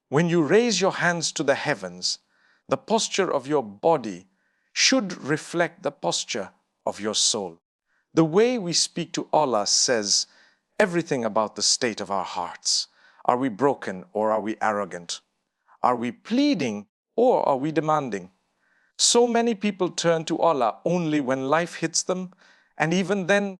When you raise your hands to the heavens, the posture of your body should reflect the posture of your soul. The way we speak to Allah says everything about the state of our hearts. Are we broken or are we arrogant? Are we pleading or are we demanding? So many people turn to Allah only when life hits them, and even then,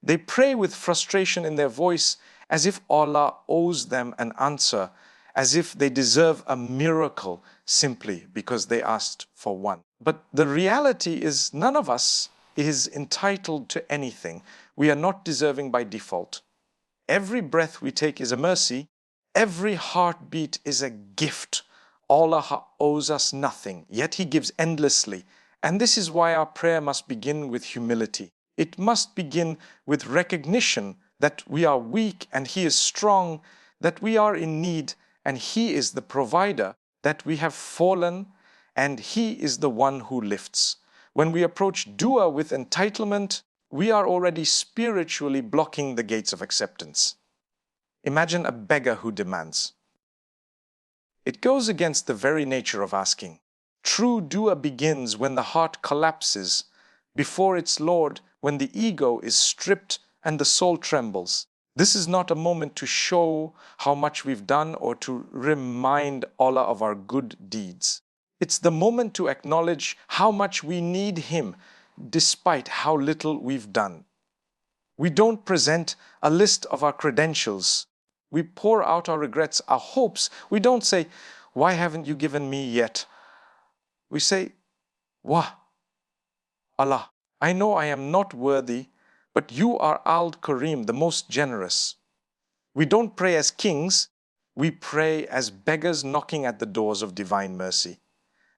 they pray with frustration in their voice as if Allah owes them an answer, as if they deserve a miracle simply because they asked for one. But the reality is none of us is entitled to anything. We are not deserving by default. Every breath we take is a mercy. Every heartbeat is a gift. Allah owes us nothing, yet He gives endlessly. And this is why our prayer must begin with humility. It must begin with recognition that we are weak and He is strong, that we are in need and He is the provider, that we have fallen and He is the one who lifts. When we approach dua with entitlement, we are already spiritually blocking the gates of acceptance. Imagine a beggar who demands. It goes against the very nature of asking. True dua begins when the heart collapses before its Lord, when the ego is stripped and the soul trembles. This is not a moment to show how much we've done or to remind Allah of our good deeds. It's the moment to acknowledge how much we need Him despite how little we've done. We don't present a list of our credentials. We pour out our regrets, our hopes. We don't say, "Why haven't you given me yet?" We say, "Wah, Allah, I know I am not worthy, but you are Al-Kareem, the most generous." We don't pray as kings. We pray as beggars knocking at the doors of divine mercy.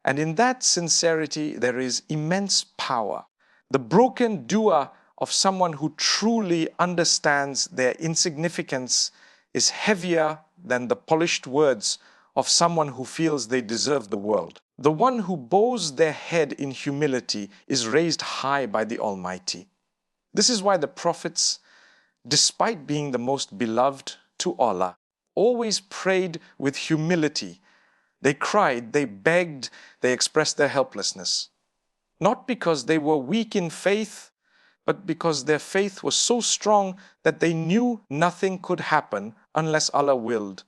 And in that sincerity, there is immense power. The broken dua of someone who truly understands their insignificance is heavier than the polished words of someone who feels they deserve the world. The one who bows their head in humility is raised high by the Almighty. This is why the prophets, despite being the most beloved to Allah, always prayed with humility. They cried, they begged, they expressed their helplessness. Not because they were weak in faith, but because their faith was so strong that they knew nothing could happen unless Allah willed.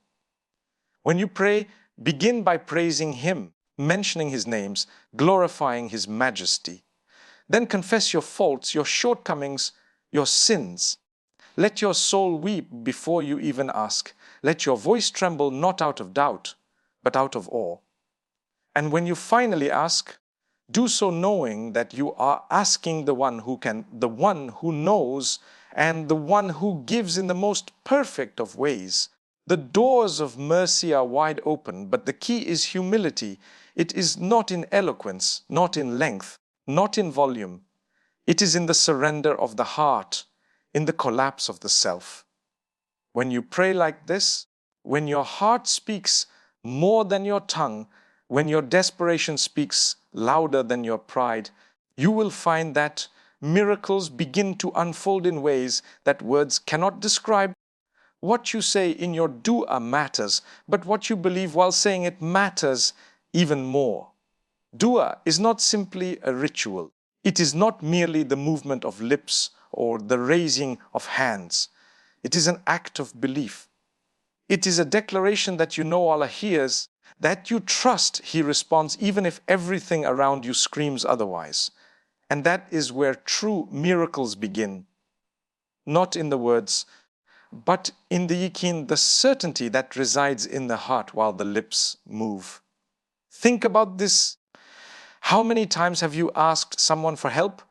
When you pray, begin by praising Him, mentioning His names, glorifying His majesty. Then confess your faults, your shortcomings, your sins. Let your soul weep before you even ask. Let your voice tremble not out of doubt, but out of awe. And when you finally ask, do so knowing that you are asking the one who can, the one who knows, and the one who gives in the most perfect of ways. The doors of mercy are wide open, but the key is humility. It is not in eloquence, not in length, not in volume. It is in the surrender of the heart, in the collapse of the self. When you pray like this, when your heart speaks more than your tongue, when your desperation speaks louder than your pride, you will find that miracles begin to unfold in ways that words cannot describe. What you say in your dua matters, but what you believe while saying it matters even more. Dua is not simply a ritual. It is not merely the movement of lips or the raising of hands. It is an act of belief. It is a declaration that you know Allah hears, that you trust He responds even if everything around you screams otherwise. And that is where true miracles begin. Not in the words, but in the yaqeen, the certainty that resides in the heart while the lips move. Think about this. How many times have you asked someone for help,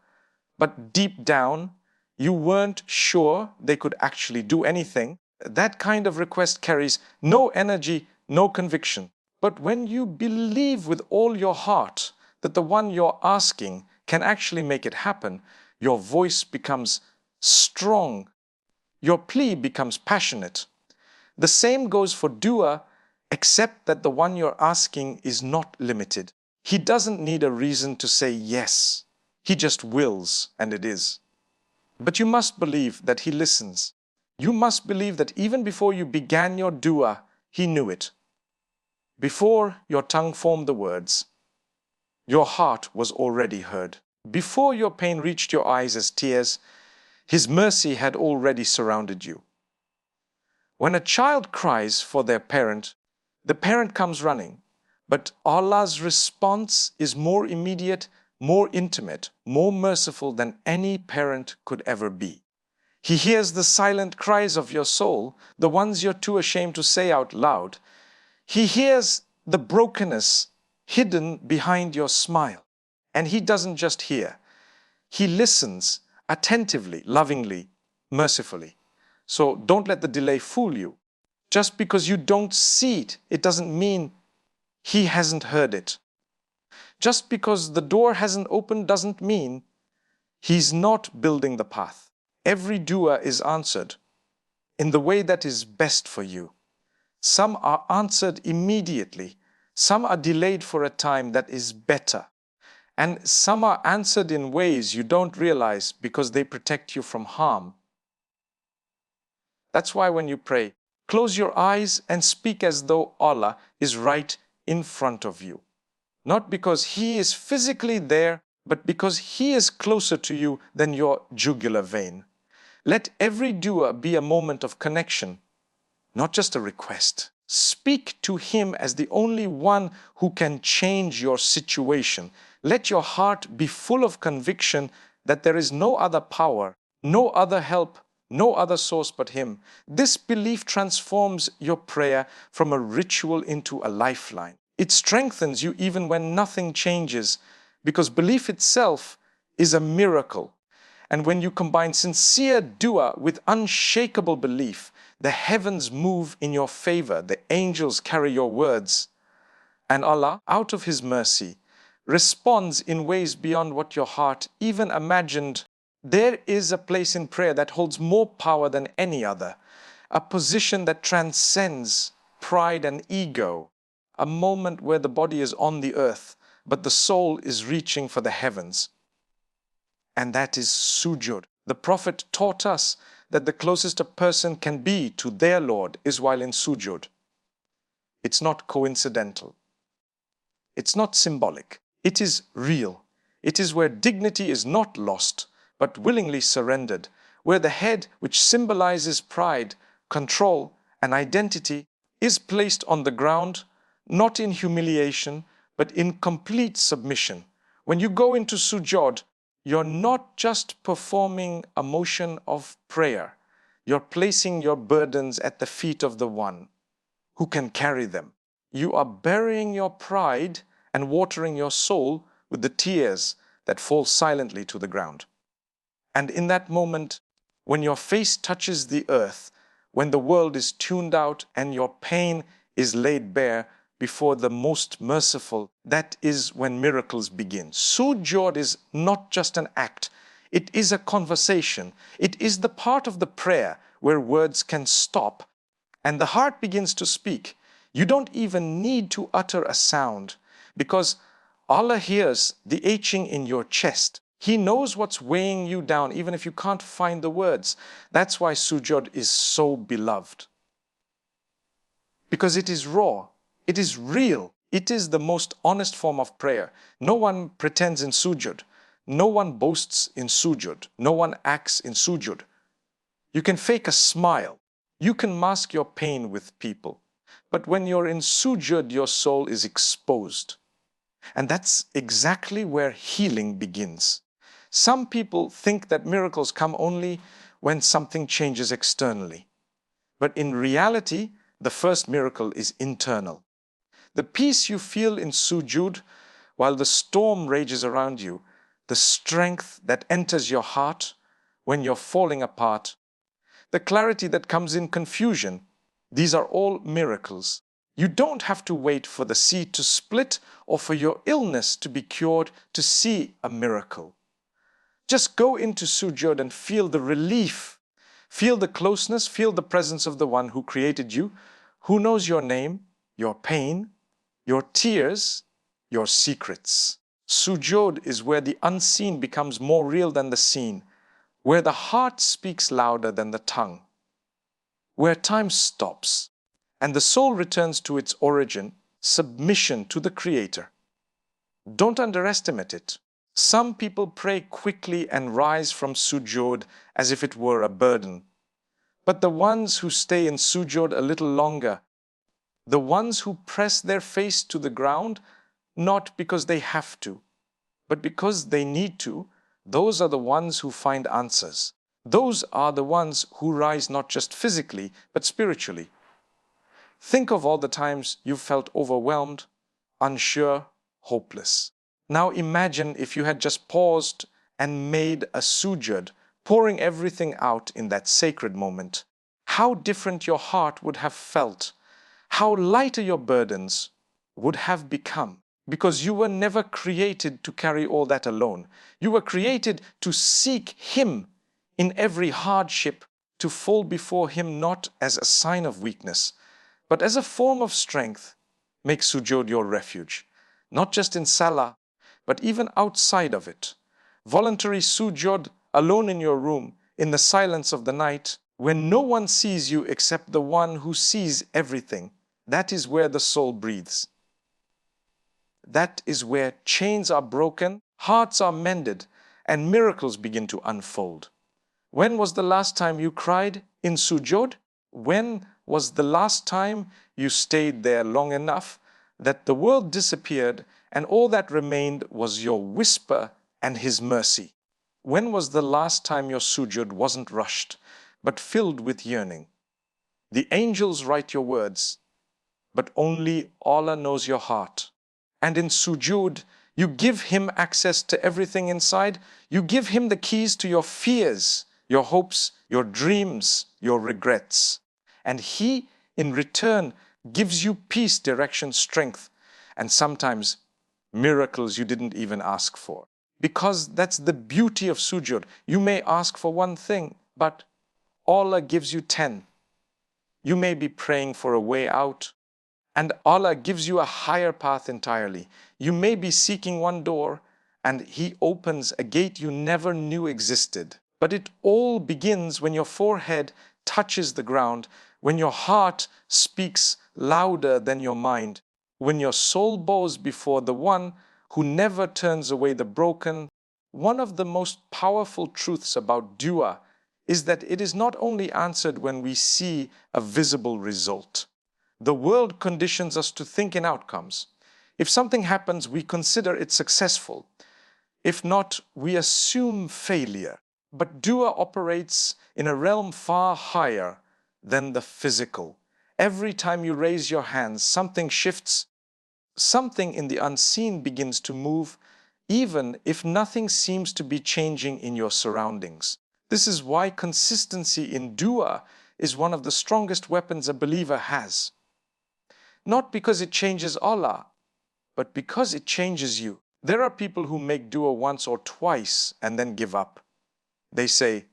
but deep down, you weren't sure they could actually do anything? That kind of request carries no energy, no conviction. But when you believe with all your heart that the one you're asking can actually make it happen, your voice becomes strong. Your plea becomes passionate. The same goes for dua, except that the one you're asking is not limited. He doesn't need a reason to say yes. He just wills, and it is. But you must believe that He listens. You must believe that even before you began your dua, He knew it. Before your tongue formed the words, your heart was already heard. Before your pain reached your eyes as tears, His mercy had already surrounded you. When a child cries for their parent, the parent comes running, but Allah's response is more immediate, more intimate, more merciful than any parent could ever be. He hears the silent cries of your soul, the ones you're too ashamed to say out loud. He hears the brokenness hidden behind your smile. And He doesn't just hear. He listens attentively, lovingly, mercifully. So don't let the delay fool you. Just because you don't see it, it doesn't mean He hasn't heard it. Just because the door hasn't opened doesn't mean He's not building the path. Every dua is answered in the way that is best for you. Some are answered immediately. Some are delayed for a time that is better. And some are answered in ways you don't realize because they protect you from harm. That's why when you pray, close your eyes and speak as though Allah is right in front of you. Not because He is physically there, but because He is closer to you than your jugular vein. Let every dua be a moment of connection, not just a request. Speak to Him as the only one who can change your situation. Let your heart be full of conviction that there is no other power, no other help, no other source but Him. This belief transforms your prayer from a ritual into a lifeline. It strengthens you even when nothing changes, because belief itself is a miracle. And when you combine sincere dua with unshakable belief, the heavens move in your favor, the angels carry your words, and Allah, out of His mercy, responds in ways beyond what your heart even imagined. There is a place in prayer that holds more power than any other, a position that transcends pride and ego, a moment where the body is on the earth, but the soul is reaching for the heavens. And that is sujood. The Prophet taught us that the closest a person can be to their Lord is while in sujood. It's not coincidental. It's not symbolic. It is real. It is where dignity is not lost, but willingly surrendered, where the head, which symbolizes pride, control, and identity, is placed on the ground, not in humiliation, but in complete submission. When you go into sujood, you're not just performing a motion of prayer. You're placing your burdens at the feet of the one who can carry them. You are burying your pride and watering your soul with the tears that fall silently to the ground. And in that moment, when your face touches the earth, when the world is tuned out and your pain is laid bare before the most merciful, that is when miracles begin. Sujood is not just an act. It is a conversation. It is the part of the prayer where words can stop and the heart begins to speak. You don't even need to utter a sound because Allah hears the aching in your chest. He knows what's weighing you down even if you can't find the words. That's why sujood is so beloved. Because it is raw. It is real. It is the most honest form of prayer. No one pretends in sujood. No one boasts in sujood. No one acts in sujood. You can fake a smile. You can mask your pain with people. But when you're in sujood, your soul is exposed. And that's exactly where healing begins. Some people think that miracles come only when something changes externally. But in reality, the first miracle is internal. The peace you feel in sujood while the storm rages around you, the strength that enters your heart when you're falling apart, the clarity that comes in confusion, these are all miracles. You don't have to wait for the sea to split or for your illness to be cured to see a miracle. Just go into sujood and feel the relief, feel the closeness, feel the presence of the one who created you, who knows your name, your pain, your tears, your secrets. Sujood is where the unseen becomes more real than the seen, where the heart speaks louder than the tongue, where time stops and the soul returns to its origin, submission to the Creator. Don't underestimate it. Some people pray quickly and rise from sujood as if it were a burden. But the ones who stay in sujood a little longer, the ones who press their face to the ground, not because they have to, but because they need to, those are the ones who find answers. Those are the ones who rise not just physically, but spiritually. Think of all the times you felt overwhelmed, unsure, hopeless. Now imagine if you had just paused and made a sujood, pouring everything out in that sacred moment. How different your heart would have felt. How lighter your burdens would have become. Because you were never created to carry all that alone. You were created to seek Him in every hardship, to fall before Him not as a sign of weakness, but as a form of strength. Make sujood your refuge, not just in salah, but even outside of it. Voluntary sujood alone in your room, in the silence of the night, when no one sees you except the one who sees everything. That is where the soul breathes. That is where chains are broken, hearts are mended, and miracles begin to unfold. When was the last time you cried in sujood? When was the last time you stayed there long enough that the world disappeared and all that remained was your whisper and His mercy? When was the last time your sujood wasn't rushed, but filled with yearning? The angels write your words, but only Allah knows your heart. And in sujood, you give Him access to everything inside. You give Him the keys to your fears, your hopes, your dreams, your regrets. And He, in return, gives you peace, direction, strength, and sometimes miracles you didn't even ask for. Because that's the beauty of sujood. You may ask for one thing, but Allah gives you 10. You may be praying for a way out, and Allah gives you a higher path entirely. You may be seeking one door, and He opens a gate you never knew existed. But it all begins when your forehead touches the ground, when your heart speaks louder than your mind, when your soul bows before the one who never turns away the broken. One of the most powerful truths about dua is that it is not only answered when we see a visible result. The world conditions us to think in outcomes. If something happens, we consider it successful. If not, we assume failure. But dua operates in a realm far higher than the physical. Every time you raise your hands, something shifts. Something in the unseen begins to move, even if nothing seems to be changing in your surroundings. This is why consistency in dua is one of the strongest weapons a believer has. Not because it changes Allah, but because it changes you. There are people who make dua once or twice and then give up. They say,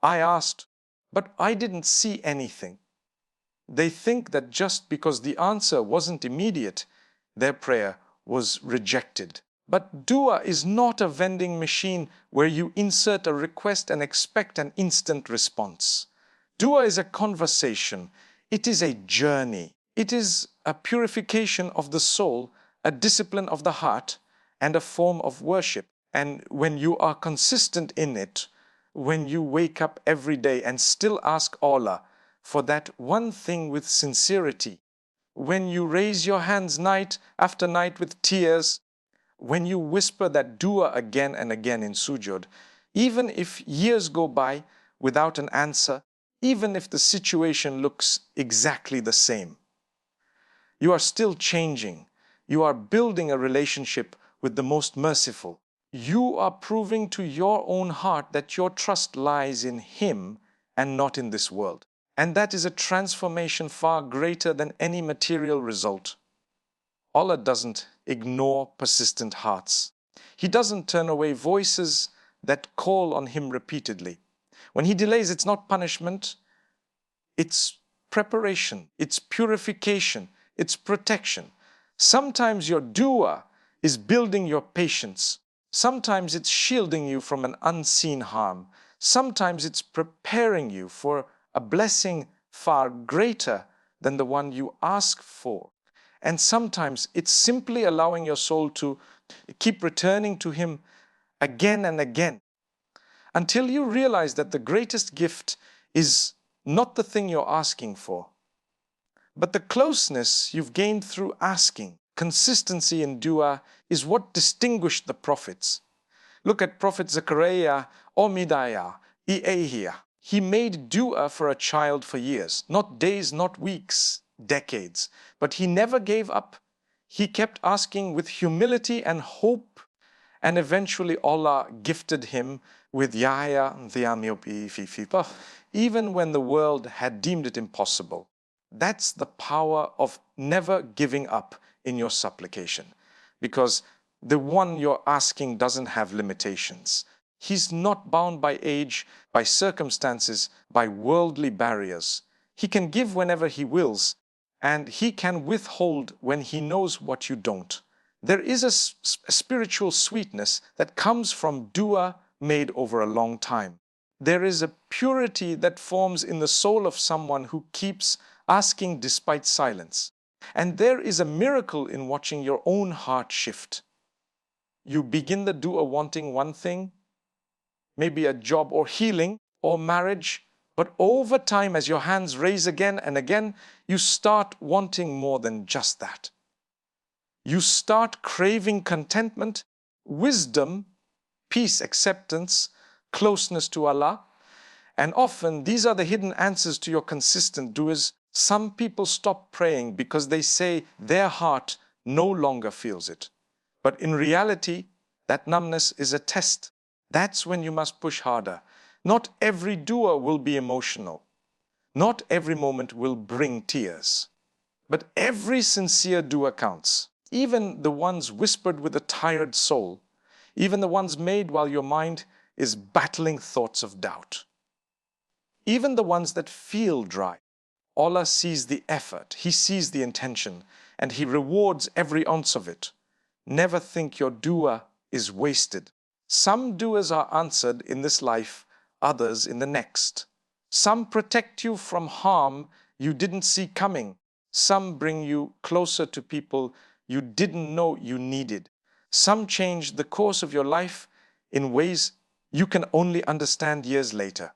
I asked, but I didn't see anything. They think that just because the answer wasn't immediate, their prayer was rejected. But dua is not a vending machine where you insert a request and expect an instant response. Dua is a conversation. It is a journey. It is a purification of the soul, a discipline of the heart, and a form of worship. And when you are consistent in it, when you wake up every day and still ask Allah for that one thing with sincerity, when you raise your hands night after night with tears, when you whisper that dua again and again in sujood, even if years go by without an answer, even if the situation looks exactly the same, you are still changing. You are building a relationship with the most merciful. You are proving to your own heart that your trust lies in Him and not in this world. And that is a transformation far greater than any material result. Allah doesn't ignore persistent hearts. He doesn't turn away voices that call on Him repeatedly. When He delays, it's not punishment, it's preparation, it's purification, it's protection. Sometimes your dua is building your patience. Sometimes it's shielding you from an unseen harm. Sometimes it's preparing you for a blessing far greater than the one you ask for. And sometimes it's simply allowing your soul to keep returning to Him again and again, until you realize that the greatest gift is not the thing you're asking for, but the closeness you've gained through asking. Consistency in dua is what distinguished the prophets. Look at Prophet Zechariah or Midaya, Iahia. He made dua for a child for years, not days, not weeks, decades. But he never gave up. He kept asking with humility and hope, and eventually Allah gifted him with Yahya, even when the world had deemed it impossible. That's the power of never giving up in your supplication, because the one you're asking doesn't have limitations. He's not bound by age, by circumstances, by worldly barriers. He can give whenever He wills, and He can withhold when He knows what you don't. There is a spiritual sweetness that comes from dua made over a long time. There is a purity that forms in the soul of someone who keeps asking despite silence. And there is a miracle in watching your own heart shift. You begin the dua wanting one thing, maybe a job or healing or marriage, but over time, as your hands raise again and again, you start wanting more than just that. You start craving contentment, wisdom, peace, acceptance, closeness to Allah. And often these are the hidden answers to your consistent duas. Some people stop praying because they say their heart no longer feels it. But in reality, that numbness is a test. That's when you must push harder. Not every dua will be emotional. Not every moment will bring tears. But every sincere dua counts. Even the ones whispered with a tired soul. Even the ones made while your mind is battling thoughts of doubt. Even the ones that feel dry. Allah sees the effort, He sees the intention, and He rewards every ounce of it. Never think your dua is wasted. Some duas are answered in this life, others in the next. Some protect you from harm you didn't see coming. Some bring you closer to people you didn't know you needed. Some change the course of your life in ways you can only understand years later.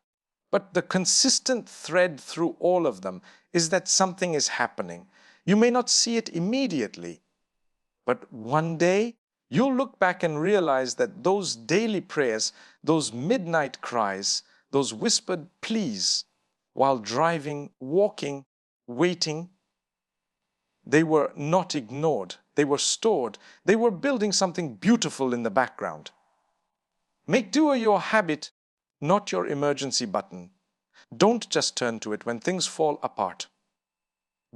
But the consistent thread through all of them is that something is happening. You may not see it immediately, but one day you'll look back and realize that those daily prayers, those midnight cries, those whispered pleas while driving, walking, waiting, they were not ignored. They were stored. They were building something beautiful in the background. Make dua your habit, not your emergency button. Don't just turn to it when things fall apart.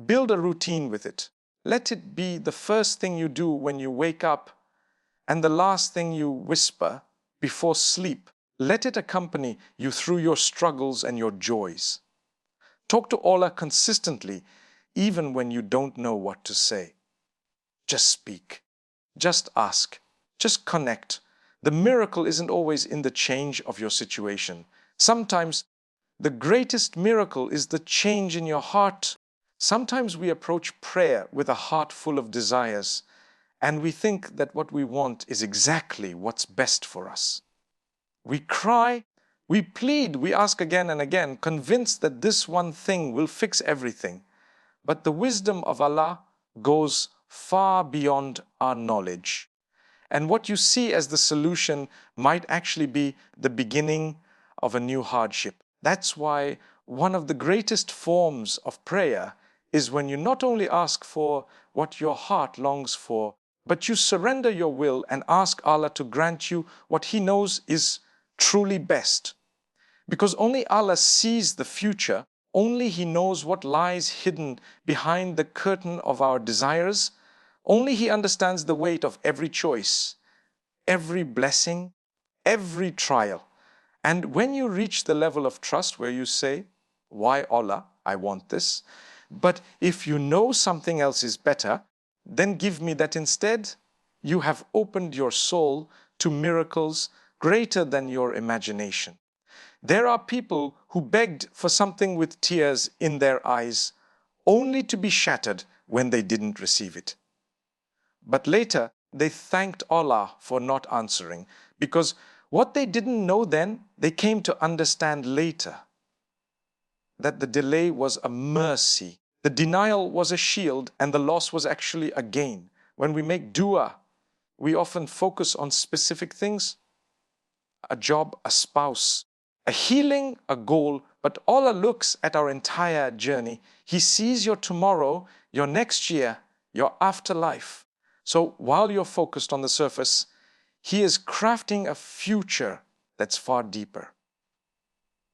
Build a routine with it. Let it be the first thing you do when you wake up and the last thing you whisper before sleep. Let it accompany you through your struggles and your joys. Talk to Allah consistently, even when you don't know what to say. Just speak. Just ask. Just connect. The miracle isn't always in the change of your situation. Sometimes the greatest miracle is the change in your heart. Sometimes we approach prayer with a heart full of desires, and we think that what we want is exactly what's best for us. We cry, we plead, we ask again and again, convinced that this one thing will fix everything. But the wisdom of Allah goes far beyond our knowledge. And what you see as the solution might actually be the beginning of a new hardship. That's why one of the greatest forms of prayer is when you not only ask for what your heart longs for, but you surrender your will and ask Allah to grant you what He knows is truly best. Because only Allah sees the future, only He knows what lies hidden behind the curtain of our desires, only He understands the weight of every choice, every blessing, every trial. And when you reach the level of trust where you say, why Allah, I want this, but if you know something else is better, then give me that instead, you have opened your soul to miracles greater than your imagination. There are people who begged for something with tears in their eyes, only to be shattered when they didn't receive it. But later, they thanked Allah for not answering, because what they didn't know then, they came to understand later. That the delay was a mercy. The denial was a shield, and the loss was actually a gain. When we make dua, we often focus on specific things: a job, a spouse, a healing, a goal, but Allah looks at our entire journey. He sees your tomorrow, your next year, your afterlife. So while you're focused on the surface, He is crafting a future that's far deeper.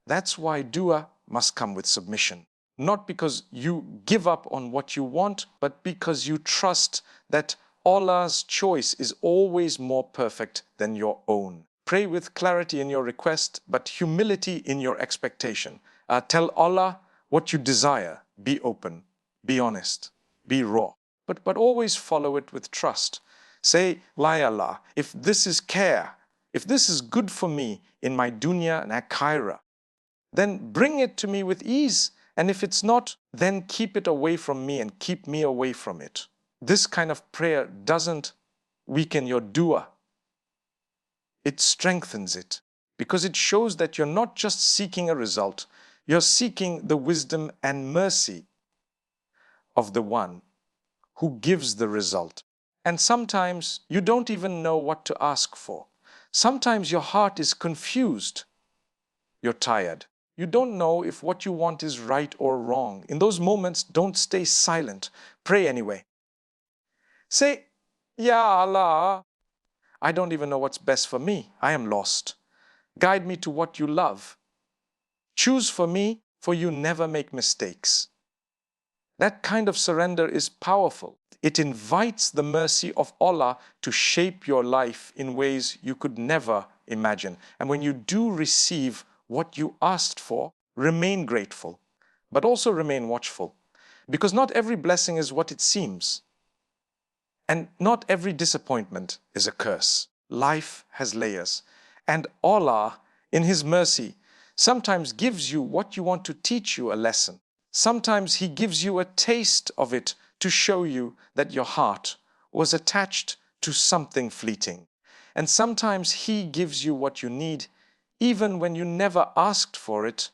That's why dua must come with submission. Not because you give up on what you want, but because you trust that Allah's choice is always more perfect than your own. Pray with clarity in your request, but humility in your expectation. Tell Allah what you desire. Be open, be honest, be raw. But always follow it with trust. Say, "La Allah, if this is care, if this is good for me in my dunya and akhirah, then bring it to me with ease. And if it's not, then keep it away from me and keep me away from it." This kind of prayer doesn't weaken your dua. It strengthens it, because it shows that you're not just seeking a result, you're seeking the wisdom and mercy of the one who gives the result. And sometimes you don't even know what to ask for. Sometimes your heart is confused. You're tired. You don't know if what you want is right or wrong. In those moments, don't stay silent. Pray anyway. Say, "Ya Allah, I don't even know what's best for me. I am lost. Guide me to what you love. Choose for me, for you never make mistakes." That kind of surrender is powerful. It invites the mercy of Allah to shape your life in ways you could never imagine. And when you do receive what you asked for, remain grateful, but also remain watchful. Because not every blessing is what it seems. And not every disappointment is a curse. Life has layers. And Allah, in His mercy, sometimes gives you what you want to teach you a lesson. Sometimes He gives you a taste of it to show you that your heart was attached to something fleeting. And sometimes He gives you what you need, even when you never asked for it,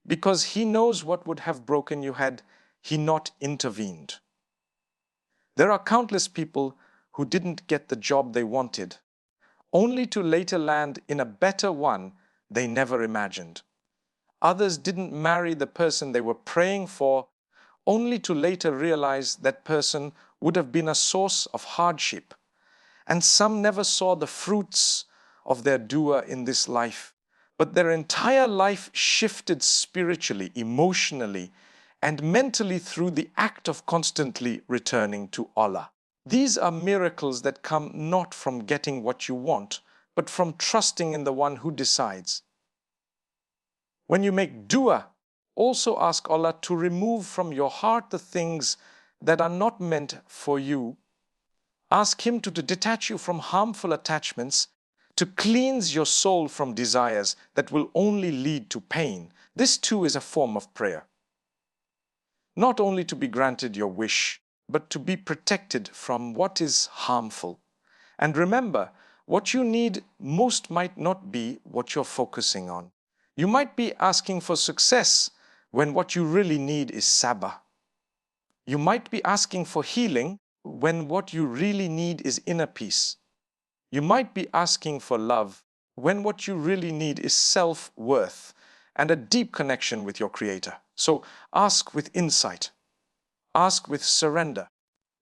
because He knows what would have broken you had He not intervened. There are countless people who didn't get the job they wanted, only to later land in a better one they never imagined. Others didn't marry the person they were praying for, only to later realize that person would have been a source of hardship. And some never saw the fruits of their dua in this life, but their entire life shifted spiritually, emotionally, and mentally through the act of constantly returning to Allah. These are miracles that come not from getting what you want, but from trusting in the one who decides. When you make dua, also ask Allah to remove from your heart the things that are not meant for you. Ask Him to detach you from harmful attachments, to cleanse your soul from desires that will only lead to pain. This too is a form of prayer. Not only to be granted your wish, but to be protected from what is harmful. And remember, what you need most might not be what you're focusing on. You might be asking for success when what you really need is sabr. You might be asking for healing when what you really need is inner peace. You might be asking for love when what you really need is self-worth and a deep connection with your Creator. So ask with insight. Ask with surrender.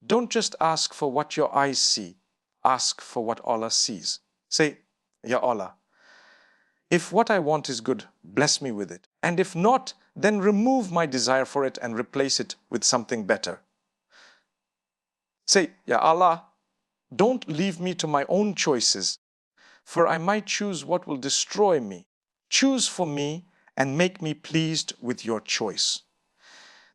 Don't just ask for what your eyes see. Ask for what Allah sees. Say, "Ya Allah, if what I want is good, bless me with it. And if not, then remove my desire for it and replace it with something better." Say, "Ya Allah, don't leave me to my own choices, for I might choose what will destroy me. Choose for me and make me pleased with your choice."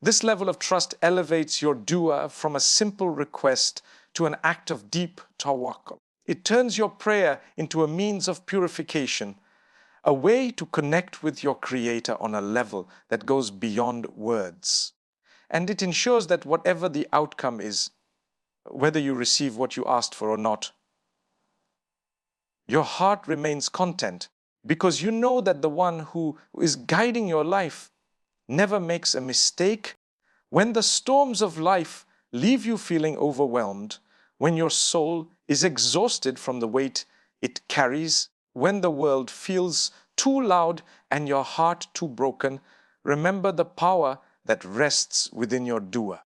This level of trust elevates your dua from a simple request to an act of deep tawakkul. It turns your prayer into a means of purification, a way to connect with your Creator on a level that goes beyond words. and it ensures that whatever the outcome is, whether you receive what you asked for or not, your heart remains content because you know that the one who is guiding your life never makes a mistake. When the storms of life leave you feeling overwhelmed, when your soul is exhausted from the weight it carries, when the world feels too loud and your heart too broken, remember the power that rests within your dua.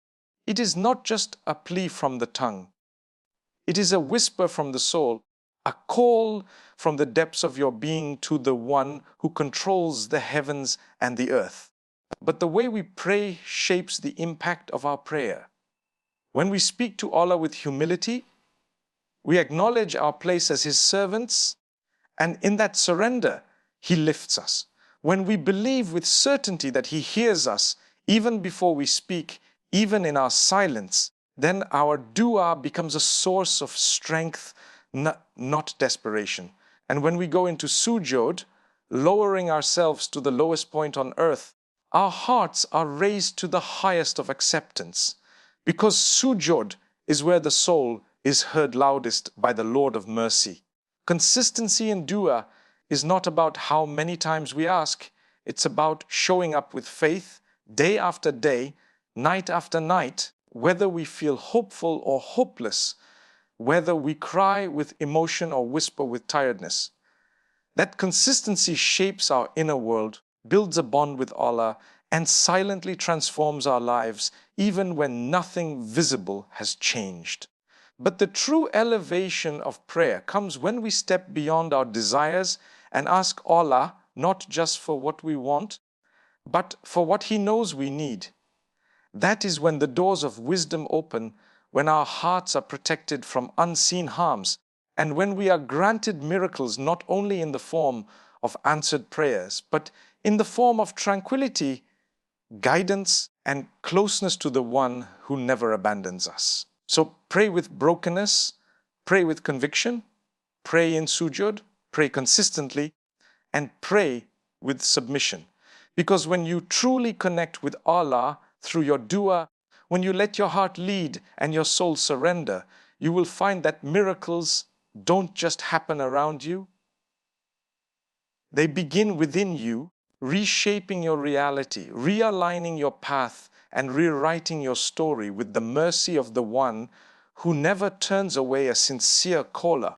It is not just a plea from the tongue. It is a whisper from the soul, a call from the depths of your being to the one who controls the heavens and the earth. But the way we pray shapes the impact of our prayer. When we speak to Allah with humility, we acknowledge our place as His servants, and in that surrender, He lifts us. When we believe with certainty that He hears us, even before we speak, even in our silence, then our dua becomes a source of strength, not desperation. And when we go into sujood, lowering ourselves to the lowest point on earth, our hearts are raised to the highest of acceptance, because sujood is where the soul is heard loudest by the Lord of mercy. Consistency in dua is not about how many times we ask, it's about showing up with faith day after day, night after night, whether we feel hopeful or hopeless, whether we cry with emotion or whisper with tiredness. That consistency shapes our inner world, builds a bond with Allah, and silently transforms our lives even when nothing visible has changed. But the true elevation of prayer comes when we step beyond our desires and ask Allah not just for what we want, but for what He knows we need. That is when the doors of wisdom open, when our hearts are protected from unseen harms, and when we are granted miracles not only in the form of answered prayers, but in the form of tranquility, guidance, and closeness to the one who never abandons us. So pray with brokenness, pray with conviction, pray in sujood, pray consistently, and pray with submission. Because when you truly connect with Allah through your dua, when you let your heart lead and your soul surrender, you will find that miracles don't just happen around you. They begin within you, reshaping your reality, realigning your path, and rewriting your story with the mercy of the one who never turns away a sincere caller.